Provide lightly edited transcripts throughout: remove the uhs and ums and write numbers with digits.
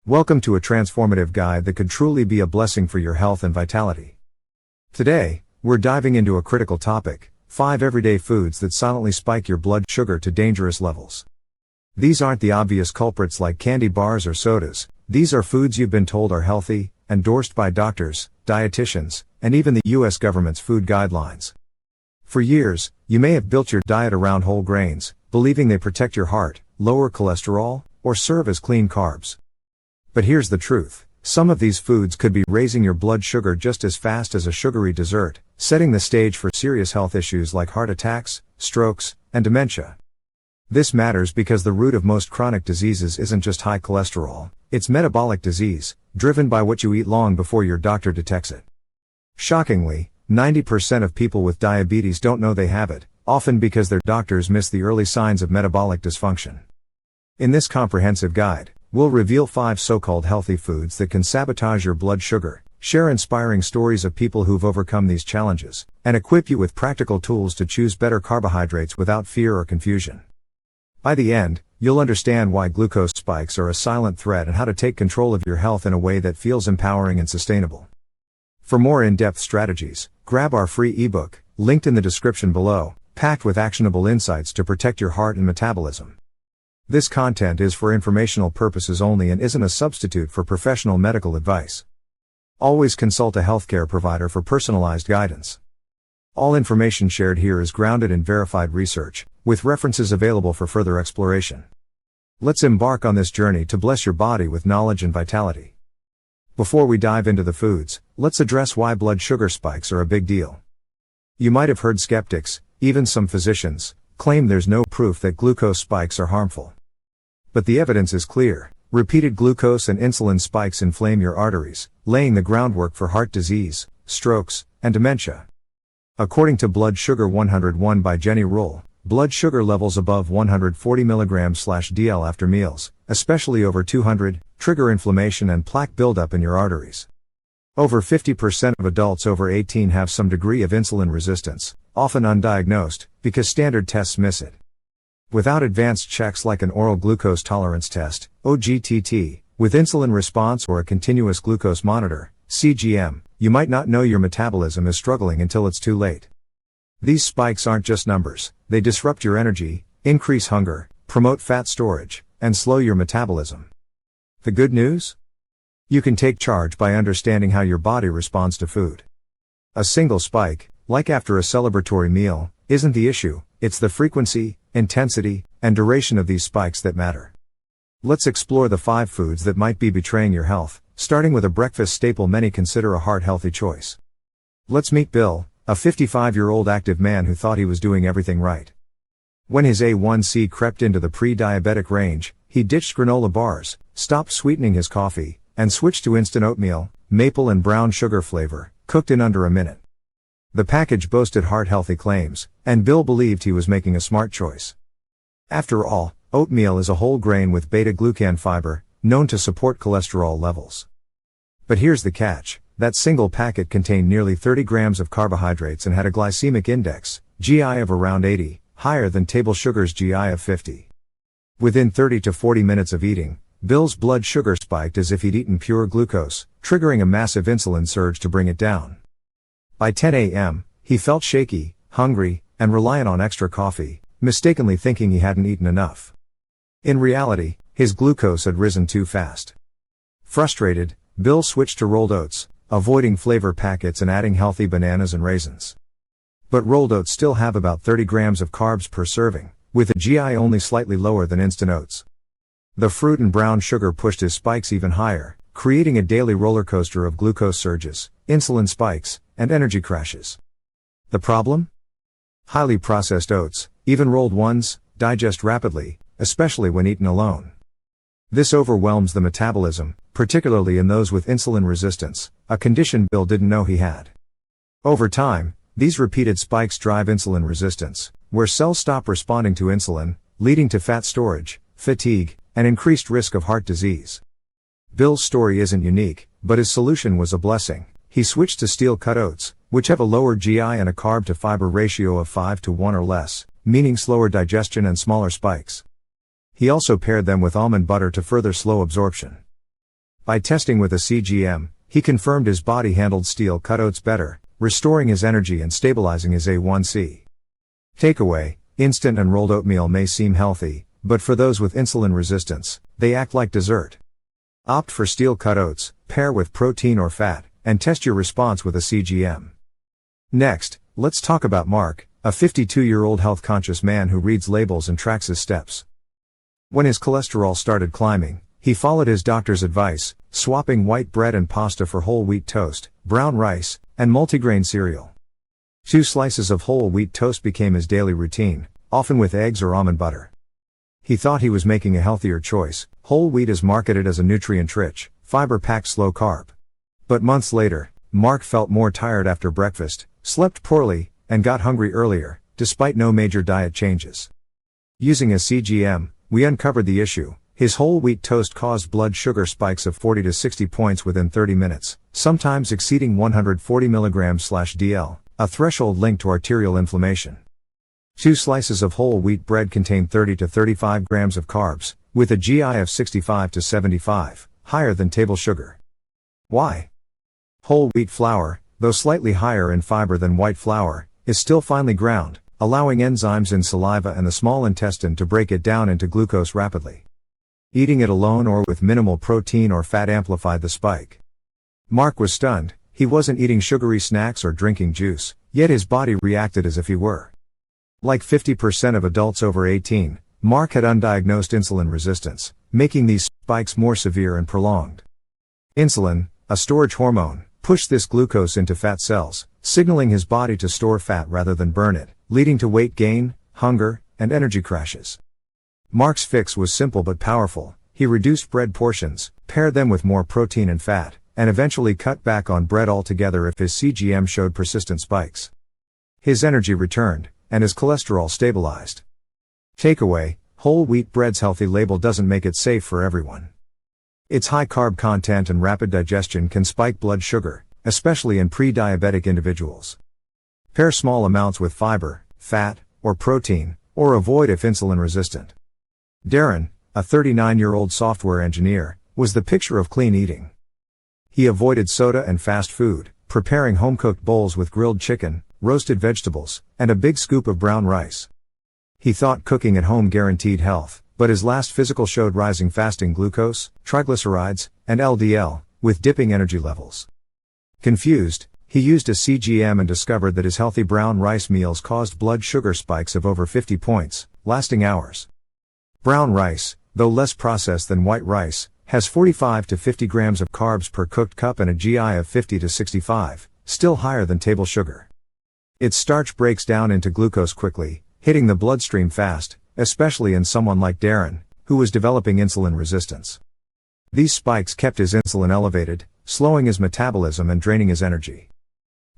Welcome to a transformative guide that could truly be a blessing for your health and vitality. Today, we're diving into a critical topic: 5 everyday foods that silently spike your blood sugar to dangerous levels. These aren't the obvious culprits like candy bars or sodas. These are foods you've been told are healthy, endorsed by doctors, dietitians, and even the US government's food guidelines. For years, you may have built your diet around whole grains, believing they protect your heart, lower cholesterol, or serve as clean carbs. But here's the truth: some of these foods could be raising your blood sugar just as fast as a sugary dessert, setting the stage for serious health issues like heart attacks, strokes, and dementia. This matters because the root of most chronic diseases isn't just high cholesterol, it's metabolic disease, driven by what you eat long before your doctor detects it. Shockingly, 90% of people with diabetes don't know they have it, often because their doctors miss the early signs of metabolic dysfunction. In this comprehensive guide, we'll reveal 5 so-called healthy foods that can sabotage your blood sugar, share inspiring stories of people who've overcome these challenges, and equip you with practical tools to choose better carbohydrates without fear or confusion. By the end, you'll understand why glucose spikes are a silent threat and how to take control of your health in a way that feels empowering and sustainable. For more in-depth strategies, grab our free ebook, linked in the description below, packed with actionable insights to protect your heart and metabolism. This content is for informational purposes only and isn't a substitute for professional medical advice. Always consult a healthcare provider for personalized guidance. All information shared here is grounded in verified research, with references available for further exploration. Let's embark on this journey to bless your body with knowledge and vitality. Before we dive into the foods, let's address why blood sugar spikes are a big deal. You might have heard skeptics, even some physicians, claim there's no proof that glucose spikes are harmful. But the evidence is clear: repeated glucose and insulin spikes inflame your arteries, laying the groundwork for heart disease, strokes, and dementia. According to Blood Sugar 101 by Jenny Ruhl, blood sugar levels above 140 mg/dl after meals, especially over 200, trigger inflammation and plaque buildup in your arteries. Over 50% of adults over 18 have some degree of insulin resistance, often undiagnosed, because standard tests miss it. Without advanced checks like an oral glucose tolerance test, OGTT, with insulin response or a continuous glucose monitor, CGM, you might not know your metabolism is struggling until it's too late. These spikes aren't just numbers: they disrupt your energy, increase hunger, promote fat storage, and slow your metabolism. The good news? You can take charge by understanding how your body responds to food. A single spike, like after a celebratory meal, isn't the issue. It's the frequency, intensity, and duration of these spikes that matter. Let's explore the 5 foods that might be betraying your health, starting with a breakfast staple many consider a heart-healthy choice. Let's meet Bill, a 55-year-old active man who thought he was doing everything right. When his A1C crept into the pre-diabetic range, he ditched granola bars, stopped sweetening his coffee, and switched to instant oatmeal, maple and brown sugar flavor, cooked in under a minute. The package boasted heart-healthy claims, and Bill believed he was making a smart choice. After all, oatmeal is a whole grain with beta-glucan fiber, known to support cholesterol levels. But here's the catch: that single packet contained nearly 30 grams of carbohydrates and had a glycemic index, GI of around 80, higher than table sugar's GI of 50. Within 30 to 40 minutes of eating, Bill's blood sugar spiked as if he'd eaten pure glucose, triggering a massive insulin surge to bring it down. By 10 a.m., he felt shaky, hungry, and reliant on extra coffee, mistakenly thinking he hadn't eaten enough. In reality, his glucose had risen too fast. Frustrated, Bill switched to rolled oats, avoiding flavor packets and adding healthy bananas and raisins. But rolled oats still have about 30 grams of carbs per serving, with a GI only slightly lower than instant oats. The fruit and brown sugar pushed his spikes even higher, creating a daily roller coaster of glucose surges, insulin spikes, and energy crashes. The problem? Highly processed oats, even rolled ones, digest rapidly, especially when eaten alone. This overwhelms the metabolism, particularly in those with insulin resistance, a condition Bill didn't know he had. Over time, these repeated spikes drive insulin resistance, where cells stop responding to insulin, leading to fat storage, fatigue, and increased risk of heart disease. Bill's story isn't unique, but his solution was a blessing. He switched to steel-cut oats, which have a lower GI and a carb-to-fiber ratio of 5 to 1 or less, meaning slower digestion and smaller spikes. He also paired them with almond butter to further slow absorption. By testing with a CGM, he confirmed his body handled steel-cut oats better, restoring his energy and stabilizing his A1C. Takeaway: instant and rolled oatmeal may seem healthy, but for those with insulin resistance, they act like dessert. Opt for steel-cut oats, pair with protein or fat, and test your response with a CGM. Next, let's talk about Mark, a 52-year-old health-conscious man who reads labels and tracks his steps. When his cholesterol started climbing, he followed his doctor's advice, swapping white bread and pasta for whole wheat toast, brown rice, and multigrain cereal. 2 slices of whole wheat toast became his daily routine, often with eggs or almond butter. He thought he was making a healthier choice. Whole wheat is marketed as a nutrient-rich, fiber-packed slow carb. But months later, Mark felt more tired after breakfast, slept poorly, and got hungry earlier, despite no major diet changes. Using a CGM, we uncovered the issue. His whole wheat toast caused blood sugar spikes of 40 to 60 points within 30 minutes, sometimes exceeding 140 mg/dl, a threshold linked to arterial inflammation. 2 slices of whole wheat bread contain 30 to 35 grams of carbs, with a GI of 65 to 75, higher than table sugar. Why? Whole wheat flour, though slightly higher in fiber than white flour, is still finely ground, allowing enzymes in saliva and the small intestine to break it down into glucose rapidly. Eating it alone or with minimal protein or fat amplified the spike. Mark was stunned. He wasn't eating sugary snacks or drinking juice, yet his body reacted as if he were. Like 50% of adults over 18, Mark had undiagnosed insulin resistance, making these spikes more severe and prolonged. Insulin, a storage hormone, pushed this glucose into fat cells, signaling his body to store fat rather than burn it, leading to weight gain, hunger, and energy crashes. Mark's fix was simple but powerful. He reduced bread portions, paired them with more protein and fat, and eventually cut back on bread altogether if his CGM showed persistent spikes. His energy returned, and his cholesterol stabilized. Takeaway: whole wheat bread's healthy label doesn't make it safe for everyone. Its high carb content and rapid digestion can spike blood sugar, especially in pre-diabetic individuals. Pair small amounts with fiber, fat, or protein, or avoid if insulin resistant. Darren, a 39-year-old software engineer, was the picture of clean eating. He avoided soda and fast food, preparing home-cooked bowls with grilled chicken, roasted vegetables, and a big scoop of brown rice. He thought cooking at home guaranteed health, but his last physical showed rising fasting glucose, triglycerides, and LDL, with dipping energy levels. Confused, he used a CGM and discovered that his healthy brown rice meals caused blood sugar spikes of over 50 points, lasting hours. Brown rice, though less processed than white rice, has 45 to 50 grams of carbs per cooked cup and a GI of 50 to 65, still higher than table sugar. Its starch breaks down into glucose quickly, hitting the bloodstream fast, especially in someone like Darren, who was developing insulin resistance. These spikes kept his insulin elevated, slowing his metabolism and draining his energy.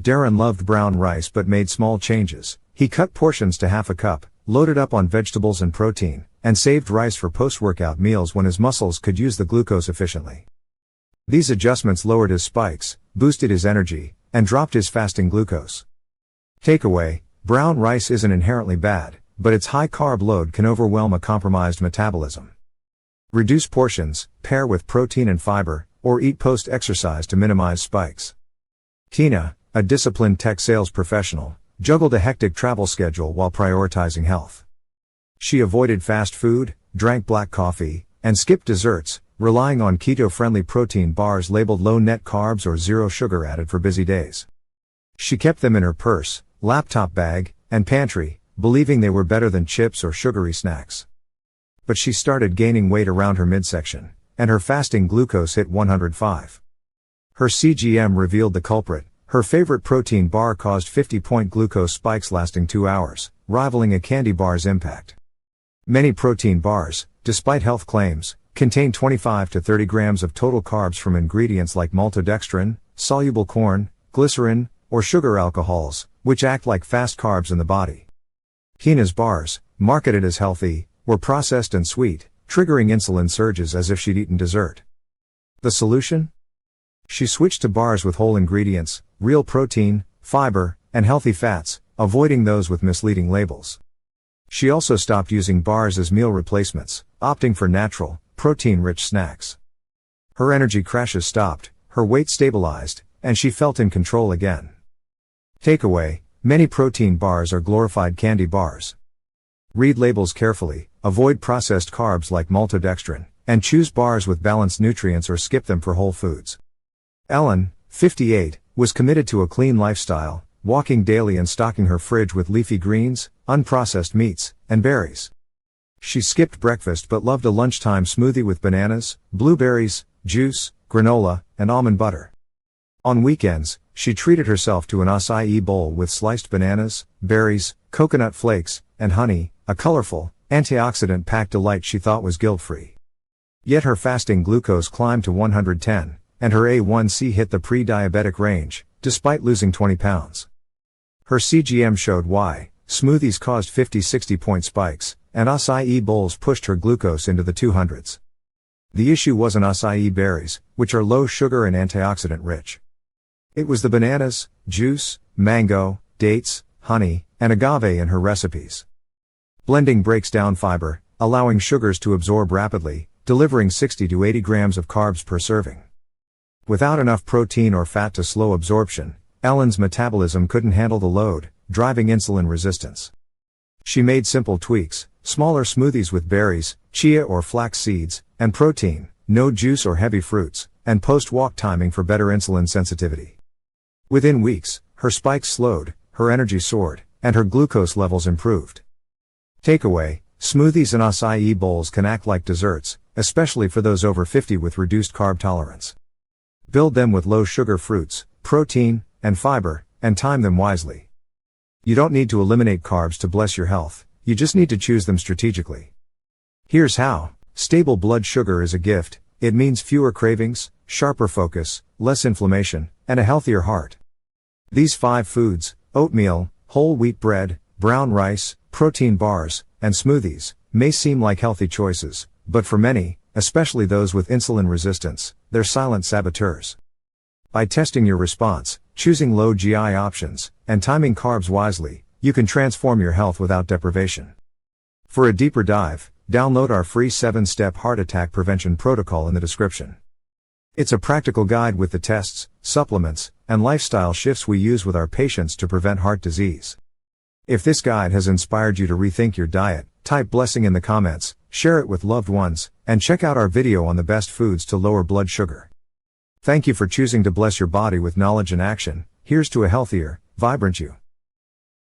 Darren loved brown rice but made small changes. He cut portions to half a cup, loaded up on vegetables and protein, and saved rice for post-workout meals when his muscles could use the glucose efficiently. These adjustments lowered his spikes, boosted his energy, and dropped his fasting glucose. Takeaway: brown rice isn't inherently bad, but its high carb load can overwhelm a compromised metabolism. Reduce portions, pair with protein and fiber, or eat post-exercise to minimize spikes. Tina, a disciplined tech sales professional, juggled a hectic travel schedule while prioritizing health. She avoided fast food, drank black coffee, and skipped desserts, relying on keto-friendly protein bars labeled low net carbs or zero sugar added for busy days. She kept them in her purse, laptop bag, and pantry, believing they were better than chips or sugary snacks. But she started gaining weight around her midsection, and her fasting glucose hit 105. Her CGM revealed the culprit. Her favorite protein bar caused 50-point glucose spikes lasting 2 hours, rivaling a candy bar's impact. Many protein bars, despite health claims, contain 25 to 30 grams of total carbs from ingredients like maltodextrin, soluble corn, glycerin, or sugar alcohols, which act like fast carbs in the body. Tina's bars, marketed as healthy, were processed and sweet, triggering insulin surges as if she'd eaten dessert. The solution? She switched to bars with whole ingredients, real protein, fiber, and healthy fats, avoiding those with misleading labels. She also stopped using bars as meal replacements, opting for natural, protein-rich snacks. Her energy crashes stopped, her weight stabilized, and she felt in control again. Takeaway: many protein bars are glorified candy bars. Read labels carefully, avoid processed carbs like maltodextrin, and choose bars with balanced nutrients or skip them for whole foods. Ellen, 58, was committed to a clean lifestyle, walking daily and stocking her fridge with leafy greens, unprocessed meats, and berries. She skipped breakfast but loved a lunchtime smoothie with bananas, blueberries, juice, granola, and almond butter. On weekends, she treated herself to an acai bowl with sliced bananas, berries, coconut flakes, and honey, a colorful, antioxidant-packed delight she thought was guilt-free. Yet her fasting glucose climbed to 110, and her A1C hit the pre-diabetic range, despite losing 20 pounds. Her CGM showed why: smoothies caused 50-60 point spikes, and acai bowls pushed her glucose into the 200s. The issue wasn't acai berries, which are low sugar and antioxidant rich. It was the bananas, juice, mango, dates, honey, and agave in her recipes. Blending breaks down fiber, allowing sugars to absorb rapidly, delivering 60 to 80 grams of carbs per serving. Without enough protein or fat to slow absorption, Ellen's metabolism couldn't handle the load, driving insulin resistance. She made simple tweaks: smaller smoothies with berries, chia or flax seeds, and protein, no juice or heavy fruits, and post-walk timing for better insulin sensitivity. Within weeks, her spikes slowed, her energy soared, and her glucose levels improved. Takeaway: smoothies and acai bowls can act like desserts, especially for those over 50 with reduced carb tolerance. Build them with low-sugar fruits, protein, and fiber, and time them wisely. You don't need to eliminate carbs to bless your health, you just need to choose them strategically. Here's how. Stable blood sugar is a gift. It means fewer cravings, sharper focus, less inflammation, and a healthier heart. These 5 foods: oatmeal, whole wheat bread, brown rice, protein bars, and smoothies, may seem like healthy choices, but for many, especially those with insulin resistance, they're silent saboteurs. By testing your response, choosing low GI options, and timing carbs wisely, you can transform your health without deprivation. For a deeper dive, download our free 7-step heart attack prevention protocol in the description. It's a practical guide with the tests, supplements, and lifestyle shifts we use with our patients to prevent heart disease. If this guide has inspired you to rethink your diet, type blessing in the comments, share it with loved ones, and check out our video on the best foods to lower blood sugar. Thank you for choosing to bless your body with knowledge and action. Here's to a healthier, vibrant you.